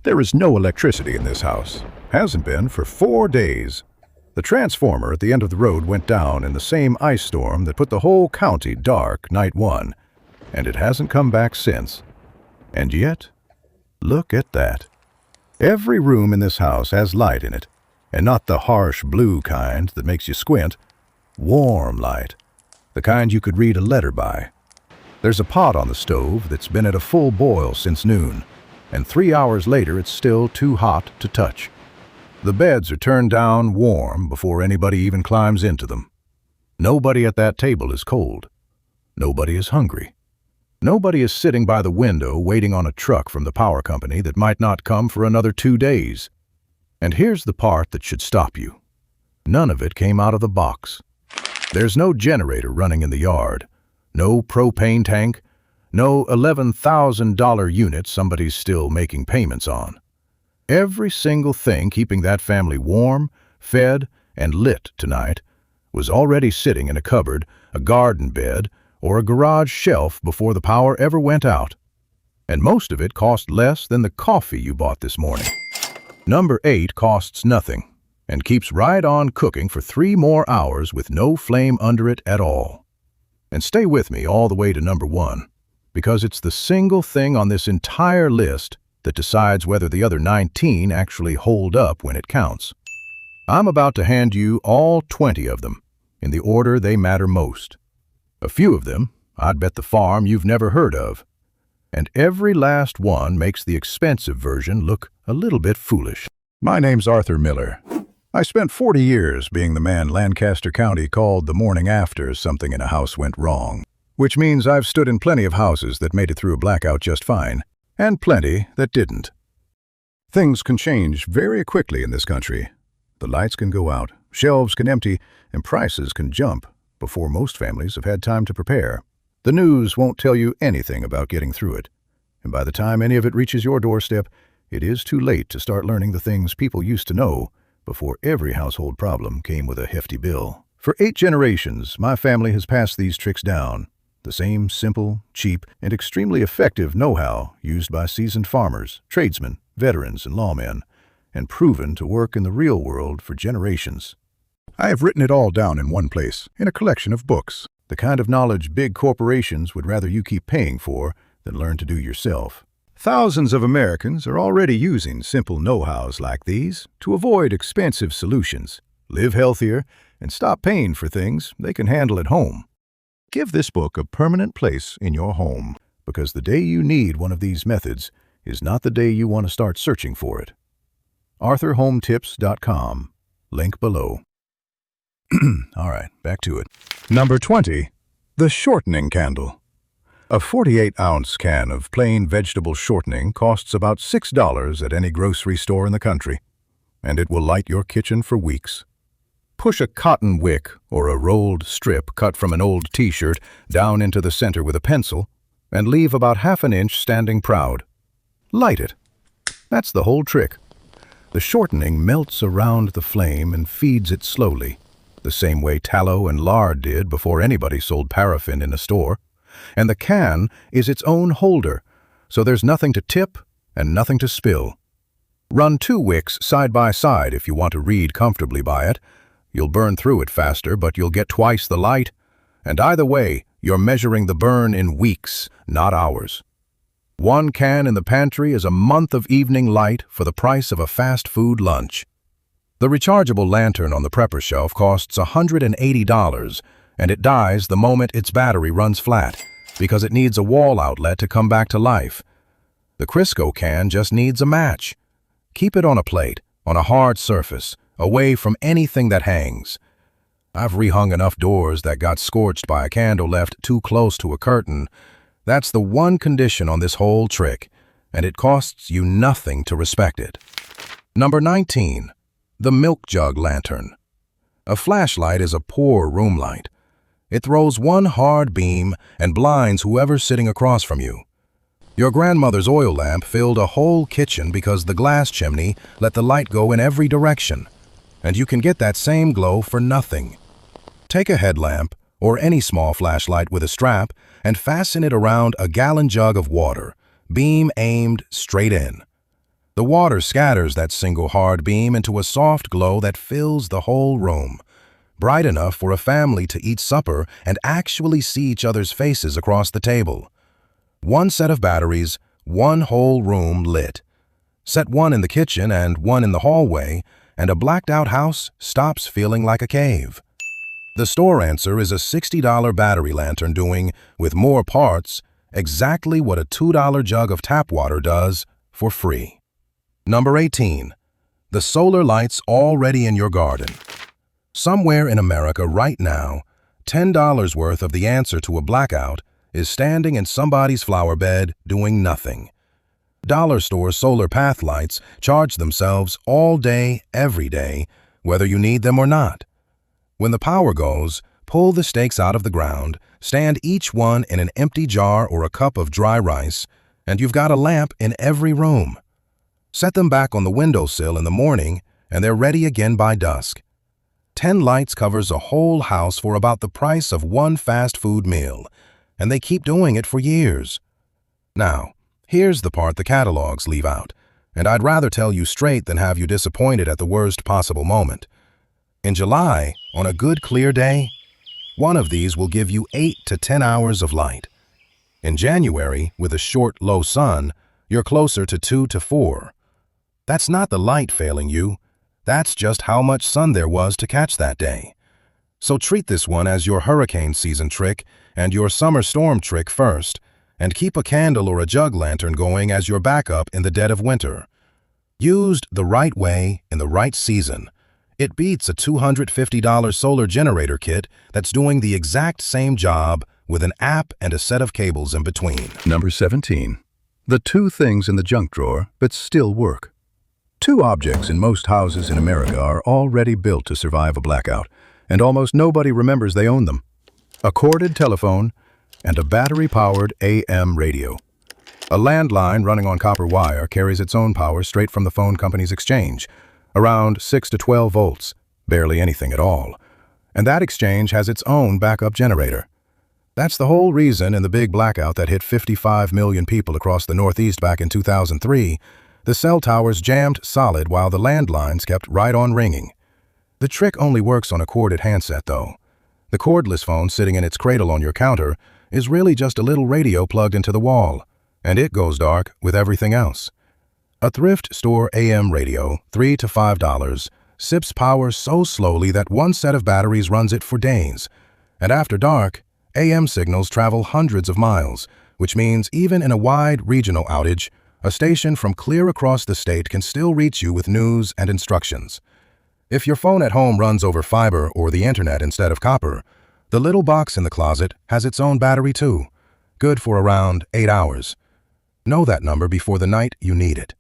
There is no electricity in this house. Hasn't been for 4 days. The transformer at the end of the road went down in the same ice storm that put the whole county dark night one, and it hasn't come back since. And yet, look at that. Every room in this house has light in it, and not the harsh blue kind that makes you squint. Warm light, the kind you could read a letter by. There's a pot on the stove that's been at a full boil since noon, and 3 hours later it's still too hot to touch. The beds are turned down warm before anybody even climbs into them. Nobody at that table is cold. Nobody is hungry. Nobody is sitting by the window waiting on a truck from the power company that might not come for another 2 days. And here's the part that should stop you. None of it came out of the box. There's no generator running in the yard, no propane tank, no $11,000 unit somebody's still making payments on. Every single thing keeping that family warm, fed, and lit tonight was already sitting in a cupboard, a garden bed, or a garage shelf before the power ever went out. And most of it cost less than the coffee you bought this morning. Number 8 costs nothing and keeps right on cooking for 3 more hours with no flame under it at all. And stay with me all the way to number 1, because it's the single thing on this entire list that decides whether the other 19 actually hold up when it counts. I'm about to hand you all 20 of them, in the order they matter most. A few of them, I'd bet the farm you've never heard of. And every last one makes the expensive version look a little bit foolish. My name's Arthur Miller. I spent 40 years being the man Lancaster County called the morning after something in a house went wrong, which means I've stood in plenty of houses that made it through a blackout just fine, and plenty that didn't. Things can change very quickly in this country. The lights can go out, shelves can empty, and prices can jump before most families have had time to prepare. The news won't tell you anything about getting through it, and by the time any of it reaches your doorstep, it is too late to start learning the things people used to know before every household problem came with a hefty bill. For 8 generations, my family has passed these tricks down. The same simple, cheap, and extremely effective know-how used by seasoned farmers, tradesmen, veterans, and lawmen, and proven to work in the real world for generations. I have written it all down in one place, in a collection of books, the kind of knowledge big corporations would rather you keep paying for than learn to do yourself. Thousands of Americans are already using simple know-hows like these to avoid expensive solutions, live healthier, and stop paying for things they can handle at home. Give this book a permanent place in your home, because the day you need one of these methods is not the day you want to start searching for it. ArthurHomeTips.com. Link below. All right, back to it. Number 20. The Shortening Candle. A 48-ounce can of plain vegetable shortening costs about $6 at any grocery store in the country, and it will light your kitchen for weeks. Push a cotton wick or a rolled strip cut from an old t-shirt down into the center with a pencil and leave about ½ an inch standing proud. Light it. That's the whole trick. The shortening melts around the flame and feeds it slowly, the same way tallow and lard did before anybody sold paraffin in a store. And the can is its own holder, so there's nothing to tip and nothing to spill. Run 2 wicks side by side if you want to read comfortably by it. You'll burn through it faster, but you'll get twice the light. And either way, you're measuring the burn in weeks, not hours. 1 can in the pantry is a month of evening light for the price of a fast food lunch. The rechargeable lantern on the prepper shelf costs $180, and it dies the moment its battery runs flat, because it needs a wall outlet to come back to life. The Crisco can just needs a match. Keep it on a plate, on a hard surface, away from anything that hangs. I've rehung enough doors that got scorched by a candle left too close to a curtain. That's the one condition on this whole trick, and it costs you nothing to respect it. Number 19. The Milk Jug Lantern. A flashlight is a poor room light. It throws one hard beam and blinds whoever's sitting across from you. Your grandmother's oil lamp filled a whole kitchen because the glass chimney let the light go in every direction, and you can get that same glow for nothing. Take a headlamp or any small flashlight with a strap and fasten it around a gallon jug of water, beam aimed straight in. The water scatters that single hard beam into a soft glow that fills the whole room, bright enough for a family to eat supper and actually see each other's faces across the table. One set of batteries, one whole room lit. Set one in the kitchen and one in the hallway, and a blacked-out house stops feeling like a cave. The store answer is a $60 battery lantern doing, with more parts, exactly what a $2 jug of tap water does for free. Number 18. The solar lights already in your garden. Somewhere in America right now, $10 worth of the answer to a blackout is standing in somebody's flower bed doing nothing. Dollar store solar path lights charge themselves all day, every day, whether you need them or not. When the power goes, pull the stakes out of the ground, stand each one in an empty jar or a cup of dry rice, and you've got a lamp in every room. Set them back on the windowsill in the morning, and they're ready again by dusk. 10 lights covers a whole house for about the price of one fast food meal, and they keep doing it for years. Now, here's the part the catalogs leave out, and I'd rather tell you straight than have you disappointed at the worst possible moment. In July, on a good clear day, one of these will give you 8 to 10 hours of light. In January, with a short, low sun, you're closer to 2 to 4. That's not the light failing you. That's just how much sun there was to catch that day. So treat this one as your hurricane season trick and your summer storm trick first, and keep a candle or a jug lantern going as your backup in the dead of winter. Used the right way in the right season, it beats a $250 solar generator kit that's doing the exact same job with an app and a set of cables in between. Number 17. The two things in the junk drawer but still work. Two objects in most houses in America are already built to survive a blackout, and almost nobody remembers they own them. A corded telephone and a battery-powered AM radio. A landline running on copper wire carries its own power straight from the phone company's exchange, around 6 to 12 volts, barely anything at all. And that exchange has its own backup generator. That's the whole reason in the big blackout that hit 55 million people across the Northeast back in 2003, the cell towers jammed solid while the landlines kept right on ringing. The trick only works on a corded handset, though. The cordless phone sitting in its cradle on your counter is really just a little radio plugged into the wall, and it goes dark with everything else. A thrift store AM radio, $3 to $5, sips power so slowly that one set of batteries runs it for days. And after dark, AM signals travel hundreds of miles, which means even in a wide regional outage, a station from clear across the state can still reach you with news and instructions. If your phone at home runs over fiber or the internet instead of copper, the little box in the closet has its own battery too, good for around 8 hours. Know that number before the night you need it.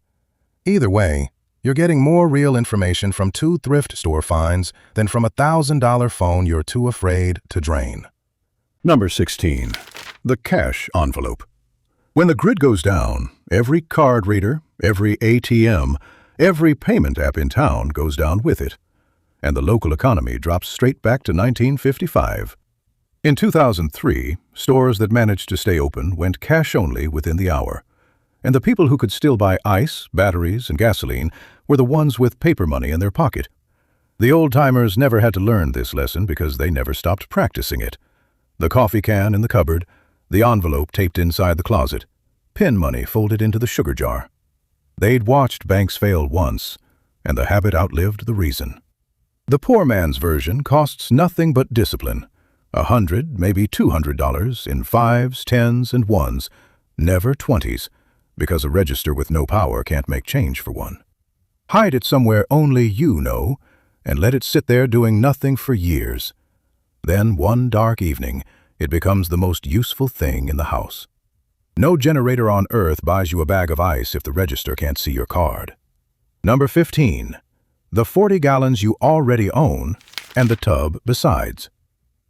Either way, you're getting more real information from 2 thrift store finds than from a $1,000 phone you're too afraid to drain. Number 16. The cash envelope. When the grid goes down, every card reader, every ATM, every payment app in town goes down with it, and the local economy drops straight back to 1955. In 2003, stores that managed to stay open went cash only within the hour, and the people who could still buy ice, batteries, and gasoline were the ones with paper money in their pocket. The old-timers never had to learn this lesson because they never stopped practicing it. The coffee can in the cupboard, the envelope taped inside the closet, pin money folded into the sugar jar. They'd watched banks fail once, and the habit outlived the reason. The poor man's version costs nothing but discipline. $100, maybe $200 in 5s, 10s, and 1s, never 20s, because a register with no power can't make change for one. Hide it somewhere only you know, and let it sit there doing nothing for years. Then, one dark evening, it becomes the most useful thing in the house. No generator on earth buys you a bag of ice if the register can't see your card. Number 15. The 40 gallons you already own and the tub besides.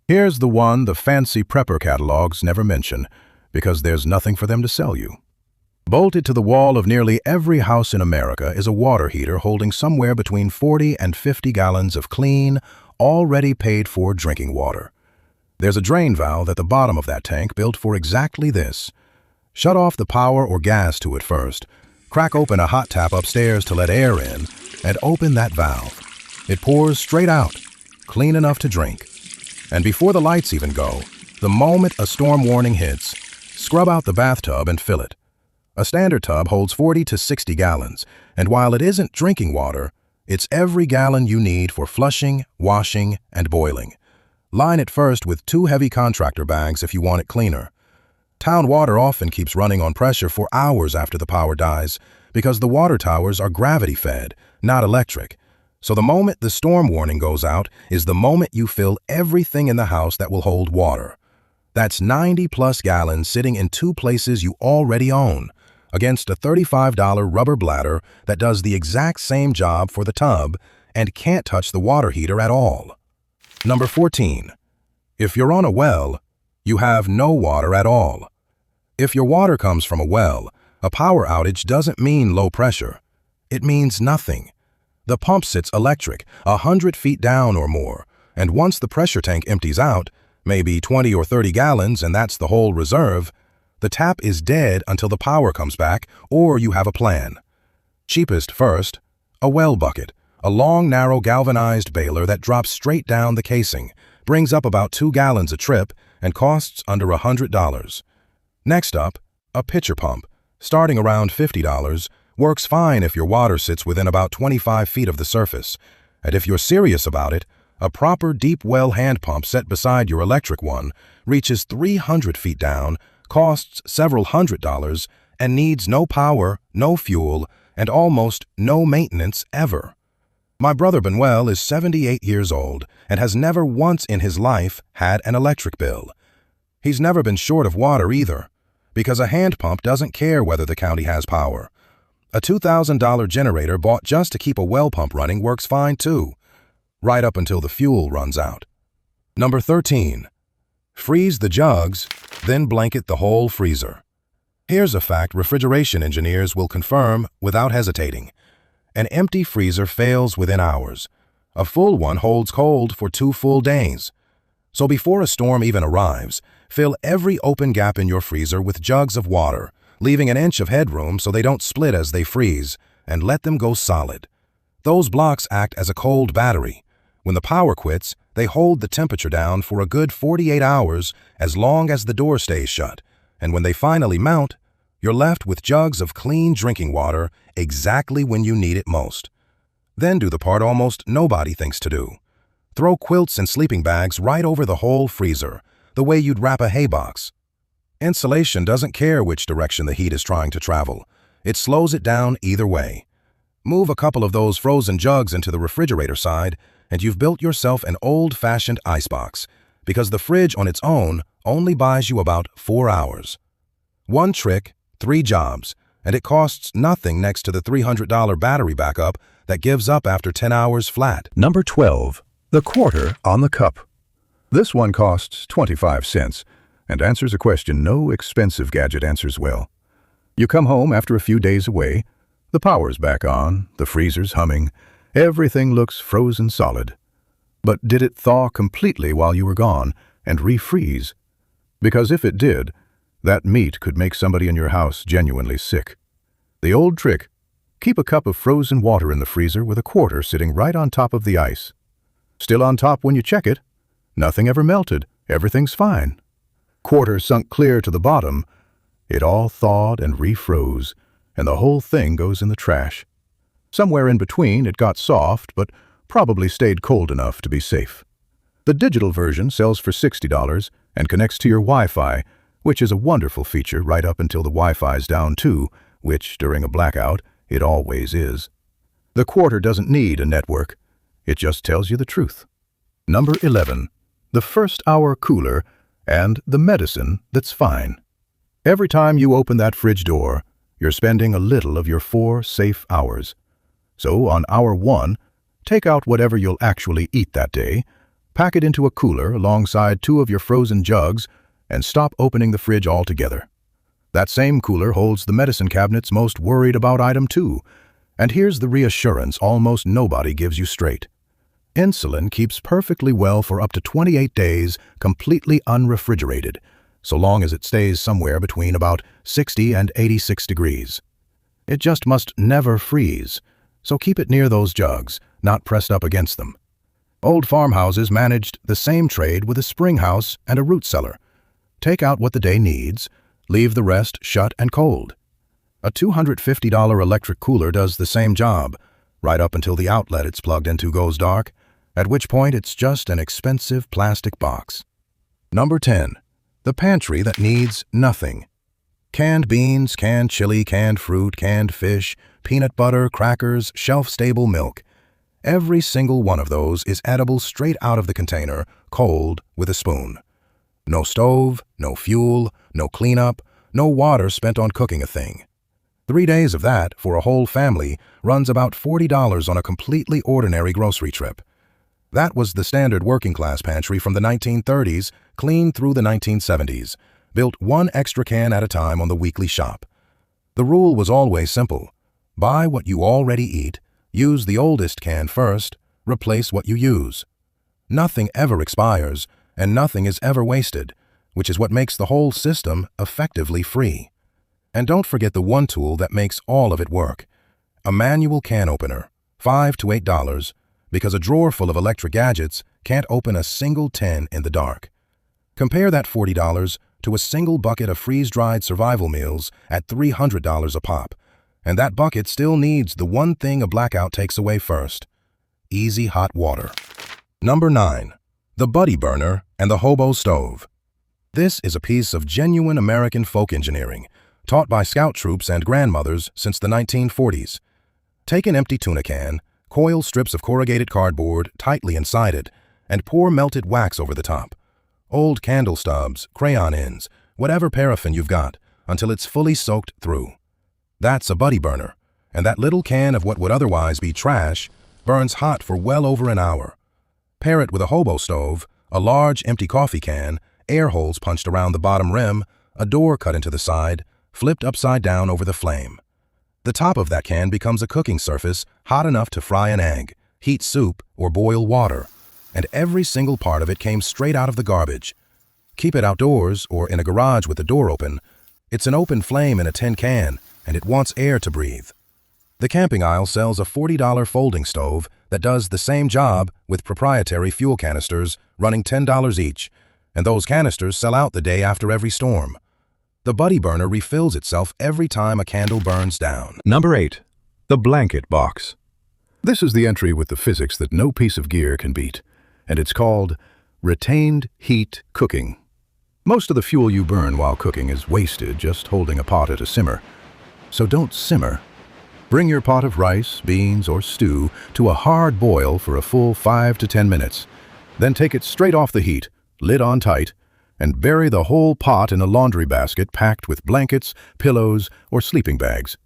Here's the one the fancy prepper catalogs never mention, because there's nothing for them to sell you. Bolted to the wall of nearly every house in America is a water heater holding somewhere between 40 and 50 gallons of clean, already paid-for drinking water. There's a drain valve at the bottom of that tank built for exactly this. Shut off the power or gas to it first, Crack open a hot tap upstairs to let air in, and open that valve. It pours straight out, clean enough to drink. And before the lights even go, the moment a storm warning hits, scrub out the bathtub and fill it. A standard tub holds 40 to 60 gallons, and while it isn't drinking water, it's every gallon you need for flushing, washing, and boiling. Line it first with 2 heavy contractor bags if you want it cleaner. Town water often keeps running on pressure for hours after the power dies because the water towers are gravity-fed, not electric. So the moment the storm warning goes out is the moment you fill everything in the house that will hold water. That's 90-plus gallons sitting in 2 places you already own, against a $35 rubber bladder that does the exact same job for the tub and can't touch the water heater at all. Number 14. If you're on a well, you have no water at all. If your water comes from a well, a power outage doesn't mean low pressure. It means nothing. The pump sits electric, 100 feet down or more, and once the pressure tank empties out, maybe 20 or 30 gallons and that's the whole reserve, the tap is dead until the power comes back or you have a plan. Cheapest first, a well bucket, a long, narrow galvanized baler that drops straight down the casing, brings up about 2 gallons a trip, and costs under $100. Next up, a pitcher pump, starting around $50, works fine if your water sits within about 25 feet of the surface. And if you're serious about it, a proper deep well hand pump set beside your electric one reaches 300 feet down, costs several $100s, and needs no power, no fuel, and almost no maintenance ever. My brother Benuel is 78 years old and has never once in his life had an electric bill. He's never been short of water either, because a hand pump doesn't care whether the county has power. A $2,000 generator bought just to keep a well pump running works fine too, right up until the fuel runs out. Number 13. Freeze the jugs, then blanket the whole freezer. Here's a fact refrigeration engineers will confirm without hesitating. An empty freezer fails within hours. A full one holds cold for 2 full days. So before a storm even arrives, fill every open gap in your freezer with jugs of water, leaving an inch of headroom so they don't split as they freeze, and let them go solid. Those blocks act as a cold battery. When the power quits, they hold the temperature down for a good 48 hours as long as the door stays shut, and when they finally mount, you're left with jugs of clean drinking water exactly when you need it most. Then do the part almost nobody thinks to do. Throw quilts and sleeping bags right over the whole freezer, the way you'd wrap a hay box. Insulation doesn't care which direction the heat is trying to travel. It slows it down either way. Move a couple of those frozen jugs into the refrigerator side, and you've built yourself an old-fashioned icebox, because the fridge on its own only buys you about 4 hours. 1 trick, 3 jobs, and it costs nothing next to the $300 battery backup that gives up after 10 hours flat. Number 12. The quarter on the cup. This one costs 25 cents and answers a question no expensive gadget answers well. You come home after a few days away, the power's back on, the freezer's humming, everything looks frozen solid. But did it thaw completely while you were gone and refreeze? Because if it did, that meat could make somebody in your house genuinely sick. The old trick: keep a cup of frozen water in the freezer with a quarter sitting right on top of the ice. Still on top when you check it. Nothing ever melted. Everything's fine. Quarter sunk clear to the bottom. It all thawed and refroze, and the whole thing goes in the trash. Somewhere in between it got soft, but probably stayed cold enough to be safe. The digital version sells for $60 and connects to your Wi-Fi, which is a wonderful feature right up until the Wi-Fi's down too, which, during a blackout, it always is. The quarter doesn't need a network. It just tells you the truth. Number 11. The first hour cooler and the medicine that's fine. Every time you open that fridge door, you're spending a little of your 4 safe hours. So on hour 1, take out whatever you'll actually eat that day, pack it into a cooler alongside 2 of your frozen jugs, and stop opening the fridge altogether. That same cooler holds the medicine cabinet's most worried about item too, and here's the reassurance almost nobody gives you straight. Insulin keeps perfectly well for up to 28 days completely unrefrigerated, so long as it stays somewhere between about 60 and 86 degrees. It just must never freeze, so keep it near those jugs, not pressed up against them. Old farmhouses managed the same trade with a spring house and a root cellar. Take out what the day needs, leave the rest shut and cold. A $250 electric cooler does the same job, right up until the outlet it's plugged into goes dark, at which point it's just an expensive plastic box. Number 10. The pantry that needs nothing. Canned beans, canned chili, canned fruit, canned fish, peanut butter, crackers, shelf-stable milk. Every single one of those is edible straight out of the container, cold, with a spoon. No stove, no fuel, no cleanup, no water spent on cooking a thing. 3 days of that for a whole family runs about $40 on a completely ordinary grocery trip. That was the standard working-class pantry from the 1930s, clean through the 1970s, built one extra can at a time on the weekly shop. The rule was always simple. Buy what you already eat, use the oldest can first, replace what you use. Nothing ever expires, and nothing is ever wasted, which is what makes the whole system effectively free. And don't forget the one tool that makes all of it work. A manual can opener, $5 to $8, because a drawer full of electric gadgets can't open a single tin in the dark. Compare that $40 to a single bucket of freeze-dried survival meals at $300 a pop, and that bucket still needs the one thing a blackout takes away first: easy hot water. Number 9. The Buddy Burner and the Hobo Stove. This is a piece of genuine American folk engineering, taught by scout troops and grandmothers since the 1940s. Take an empty tuna can, coil strips of corrugated cardboard tightly inside it, and pour melted wax over the top. Old candle stubs, crayon ends, whatever paraffin you've got, until it's fully soaked through. That's a buddy burner, and that little can of what would otherwise be trash burns hot for well over an hour. Pair it with a hobo stove, a large empty coffee can, air holes punched around the bottom rim, a door cut into the side, flipped upside down over the flame. The top of that can becomes a cooking surface hot enough to fry an egg, heat soup, or boil water, and every single part of it came straight out of the garbage. Keep it outdoors or in a garage with the door open. It's an open flame in a tin can, and it wants air to breathe. The camping aisle sells a $40 folding stove that does the same job with proprietary fuel canisters running $10 each, and those canisters sell out the day after every storm. The buddy burner refills itself every time a candle burns down. Number 8. The Blanket Box. This is the entry with the physics that no piece of gear can beat, and it's called retained heat cooking. Most of the fuel you burn while cooking is wasted just holding a pot at a simmer. So don't simmer. Bring your pot of rice, beans, or stew to a hard boil for a full 5 to 10 minutes. Then take it straight off the heat, lid on tight, and bury the whole pot in a laundry basket packed with blankets, pillows, or sleeping bags.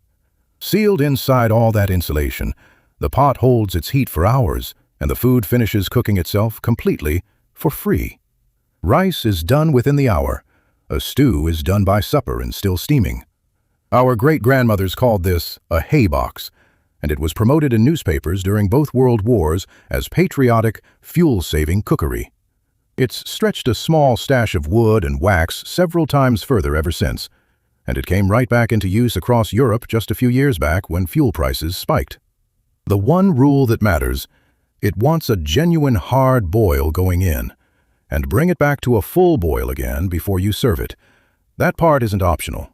Sealed inside all that insulation, the pot holds its heat for hours, and the food finishes cooking itself completely for free. Rice is done within the hour. A stew is done by supper and still steaming. Our great-grandmothers called this a hay box, and it was promoted in newspapers during both world wars as patriotic, fuel-saving cookery. It's stretched a small stash of wood and wax several times further ever since, and it came right back into use across Europe just a few years back when fuel prices spiked. The one rule that matters: it wants a genuine hard boil going in, and bring it back to a full boil again before you serve it. That part isn't optional.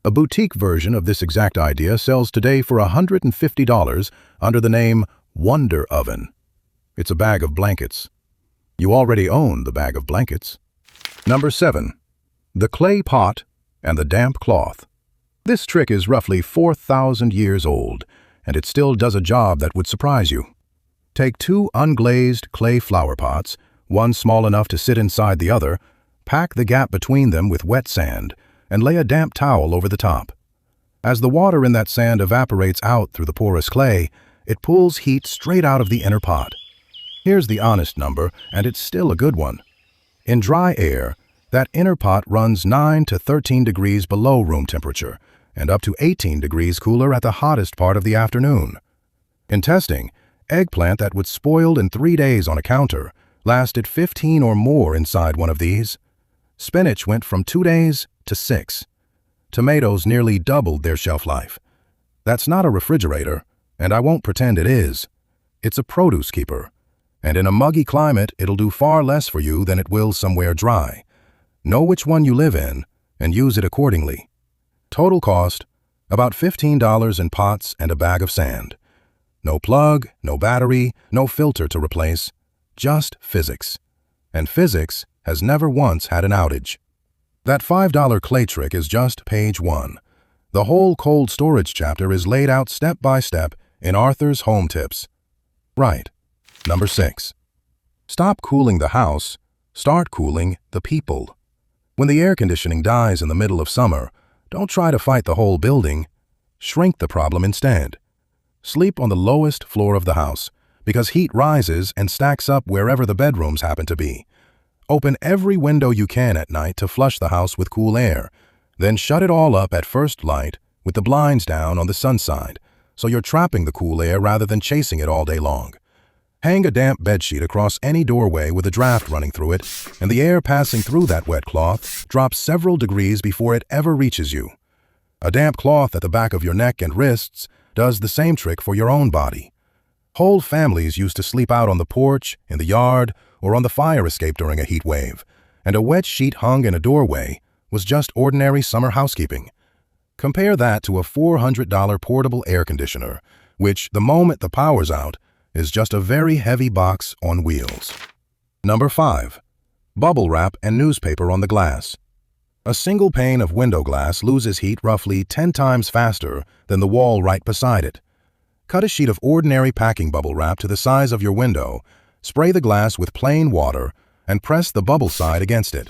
A boutique version of this exact idea sells today for $150 under the name Wonder Oven. It's a bag of blankets. You already own the bag of blankets. Number 7. The Clay Pot and the Damp Cloth. This trick is roughly 4,000 years old, and it still does a job that would surprise you. Take 2 unglazed clay flower pots, one small enough to sit inside the other, pack the gap between them with wet sand, and lay a damp towel over the top. As the water in that sand evaporates out through the porous clay, it pulls heat straight out of the inner pot. Here's the honest number, and it's still a good one. In dry air, that inner pot runs 9 to 13 degrees below room temperature, and up to 18 degrees cooler at the hottest part of the afternoon. In testing, eggplant that would spoil in 3 days on a counter lasted 15 or more inside one of these. Spinach went from 2 days to 6. Tomatoes nearly doubled their shelf life. That's not a refrigerator, and I won't pretend it is. It's a produce keeper, and in a muggy climate, it'll do far less for you than it will somewhere dry. Know which one you live in and use it accordingly. Total cost, about $15 in pots and a bag of sand. No plug, no battery, no filter to replace, just physics. And physics has never once had an outage. That $5 clay trick is just page 1. The whole cold storage chapter is laid out step by step in Arthur's Home Tips. Right. Number 6. Stop cooling the house, start cooling the people. When the air conditioning dies in the middle of summer, don't try to fight the whole building. Shrink the problem instead. Sleep on the lowest floor of the house, because heat rises and stacks up wherever the bedrooms happen to be. Open every window you can at night to flush the house with cool air, then shut it all up at first light with the blinds down on the sun side, so you're trapping the cool air rather than chasing it all day long. Hang a damp bedsheet across any doorway with a draft running through it, and the air passing through that wet cloth drops several degrees before it ever reaches you. A damp cloth at the back of your neck and wrists does the same trick for your own body. Whole families used to sleep out on the porch, in the yard, or on the fire escape during a heat wave, and a wet sheet hung in a doorway was just ordinary summer housekeeping. Compare that to a $400 portable air conditioner, which, the moment the power's out, is just a very heavy box on wheels. Number 5. Bubble wrap and newspaper on the glass. A single pane of window glass loses heat roughly 10 times faster than the wall right beside it. Cut a sheet of ordinary packing bubble wrap to the size of your window, spray the glass with plain water, and press the bubble side against it.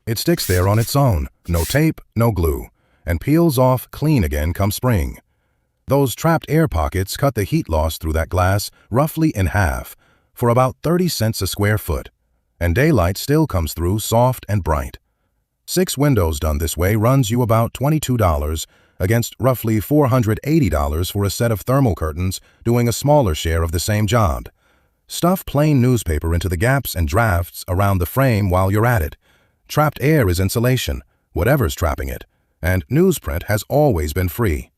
It sticks there on its own, no tape, no glue, and peels off clean again come spring. Those trapped air pockets cut the heat loss through that glass roughly in half, for about 30 cents a square foot, and daylight still comes through soft and bright. 6 windows done this way runs you about $22 against roughly $480 for a set of thermal curtains doing a smaller share of the same job. Stuff plain newspaper into the gaps and drafts around the frame while you're at it. Trapped air is insulation, whatever's trapping it, and newsprint has always been free.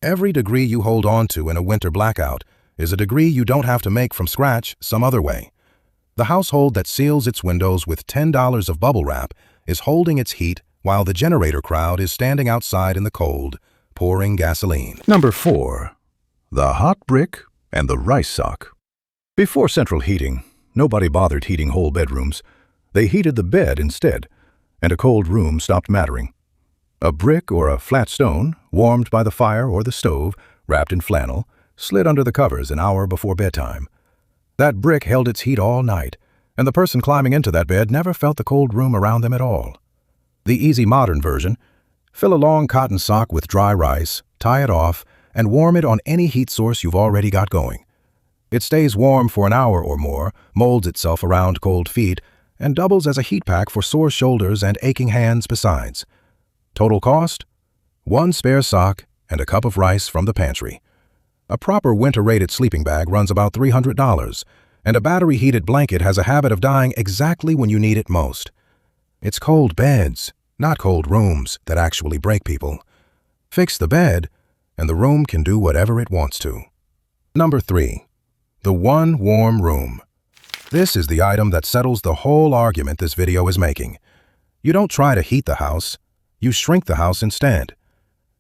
Every degree you hold on to in a winter blackout is a degree you don't have to make from scratch some other way. The household that seals its windows with $10 of bubble wrap is holding its heat while the generator crowd is standing outside in the cold, pouring gasoline. Number 4. The hot brick and the rice sock. Before central heating, nobody bothered heating whole bedrooms. They heated the bed instead, and a cold room stopped mattering. A brick or a flat stone, warmed by the fire or the stove, wrapped in flannel, slid under the covers an hour before bedtime. That brick held its heat all night, and the person climbing into that bed never felt the cold room around them at all. The easy modern version: fill a long cotton sock with dry rice, tie it off, and warm it on any heat source you've already got going. It stays warm for an hour or more, molds itself around cold feet, and doubles as a heat pack for sore shoulders and aching hands besides. Total cost? 1 spare sock and a cup of rice from the pantry. A proper winter-rated sleeping bag runs about $300, and a battery-heated blanket has a habit of dying exactly when you need it most. It's cold beds, not cold rooms, that actually break people. Fix the bed, and the room can do whatever it wants to. Number 3. The one warm room. This is the item that settles the whole argument this video is making. You don't try to heat the house. You shrink the house instead.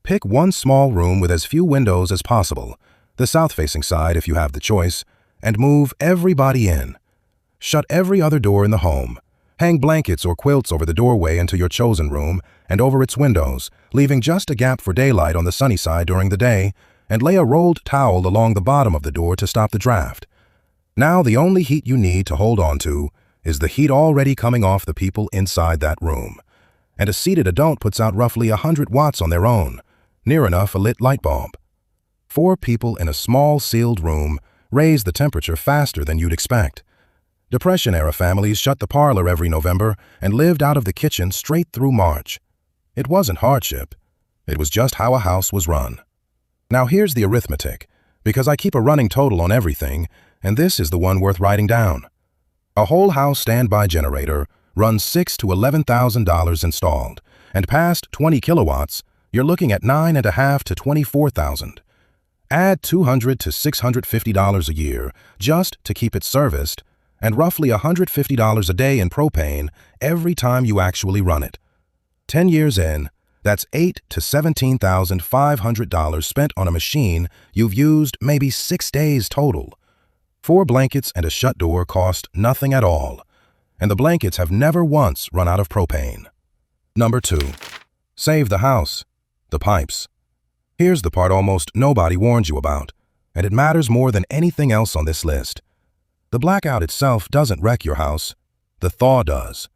Pick one small room with as few windows as possible, the south-facing side if you have the choice, and move everybody in. Shut every other door in the home. Hang blankets or quilts over the doorway into your chosen room and over its windows, leaving just a gap for daylight on the sunny side during the day, and lay a rolled towel along the bottom of the door to stop the draft. Now the only heat you need to hold on to is the heat already coming off the people inside that room. And a seated adult puts out roughly 100 watts on their own, near enough a lit light bulb. 4 people in a small sealed room raise the temperature faster than you'd expect. Depression-era families shut the parlor every November and lived out of the kitchen straight through March. It wasn't hardship. It was just how a house was run. Now here's the arithmetic, because I keep a running total on everything, and this is the one worth writing down. A whole house standby generator runs $6,000 to $11,000 installed, and past 20 kilowatts, you're looking at $9,500 to $24,000. Add $200 to $650 a year just to keep it serviced, and roughly $150 a day in propane every time you actually run it. 10 years in, that's $8,000 to $17,500 spent on a machine you've used maybe 6 days total. 4 blankets and a shut door cost nothing at all, and the blankets have never once run out of propane. Number 2. Save the house. The pipes. Here's the part almost nobody warns you about, and it matters more than anything else on this list. The blackout itself doesn't wreck your house. The thaw does.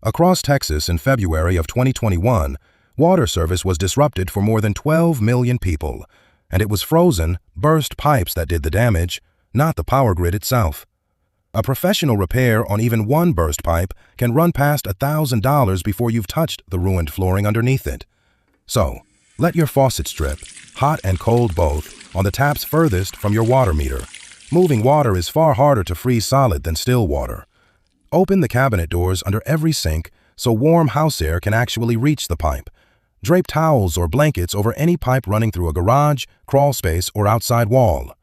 Across Texas in February of 2021, water service was disrupted for more than 12 million people, and it was frozen, burst pipes that did the damage, not the power grid itself. A professional repair on even one burst pipe can run past $1,000 before you've touched the ruined flooring underneath it. So, let your faucets drip, hot and cold both, on the taps furthest from your water meter. Moving water is far harder to freeze solid than still water. Open the cabinet doors under every sink so warm house air can actually reach the pipe. Drape towels or blankets over any pipe running through a garage, crawl space, or outside wall.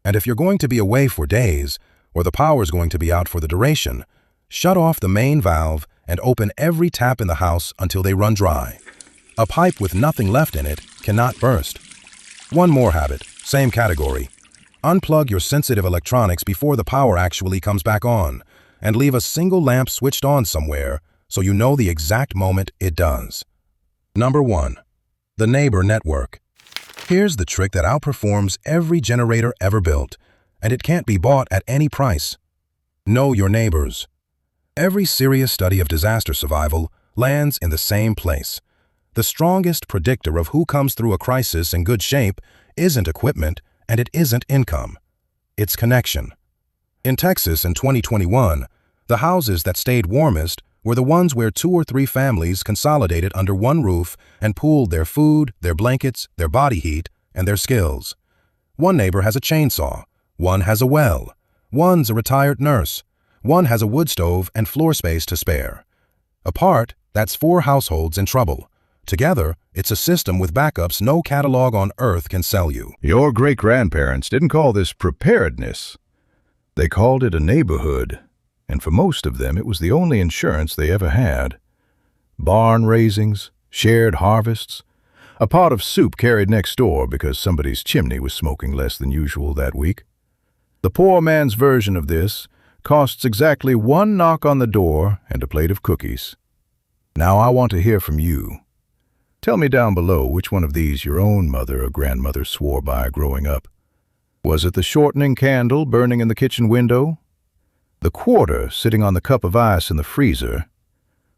And if you're going to be away for days, or the power's going to be out for the duration, shut off the main valve and open every tap in the house until they run dry. A pipe with nothing left in it cannot burst. One more habit, same category. Unplug your sensitive electronics before the power actually comes back on, and leave a single lamp switched on somewhere so you know the exact moment it does. Number 1. The neighbor network. Here's the trick that outperforms every generator ever built, and it can't be bought at any price. Know your neighbors. Every serious study of disaster survival lands in the same place. The strongest predictor of who comes through a crisis in good shape isn't equipment and it isn't income. It's connection. In Texas in 2021, the houses that stayed warmest were the ones where 2 or 3 families consolidated under one roof and pooled their food, their blankets, their body heat, and their skills. One neighbor has a chainsaw, one has a well, one's a retired nurse, one has a wood stove and floor space to spare. Apart, that's 4 households in trouble. Together, it's a system with backups no catalog on earth can sell you. Your great-grandparents didn't call this preparedness. They called it a neighborhood, and for most of them it was the only insurance they ever had. Barn raisings, shared harvests, a pot of soup carried next door because somebody's chimney was smoking less than usual that week. The poor man's version of this costs exactly 1 knock on the door and a plate of cookies. Now I want to hear from you. Tell me down below which one of these your own mother or grandmother swore by growing up. Was it the shortening candle burning in the kitchen window? The quarter sitting on the cup of ice in the freezer?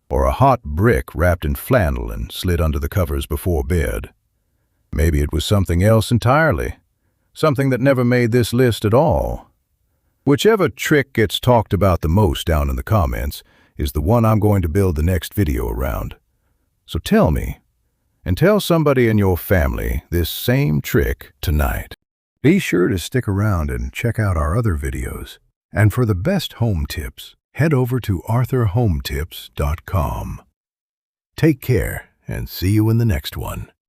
Or a hot brick wrapped in flannel and slid under the covers before bed? Maybe it was something else entirely, something that never made this list at all. Whichever trick gets talked about the most down in the comments is the one I'm going to build the next video around. So tell me, and tell somebody in your family this same trick tonight. Be sure to stick around and check out our other videos. And for the best home tips, head over to arthurhometips.com. Take care and see you in the next one.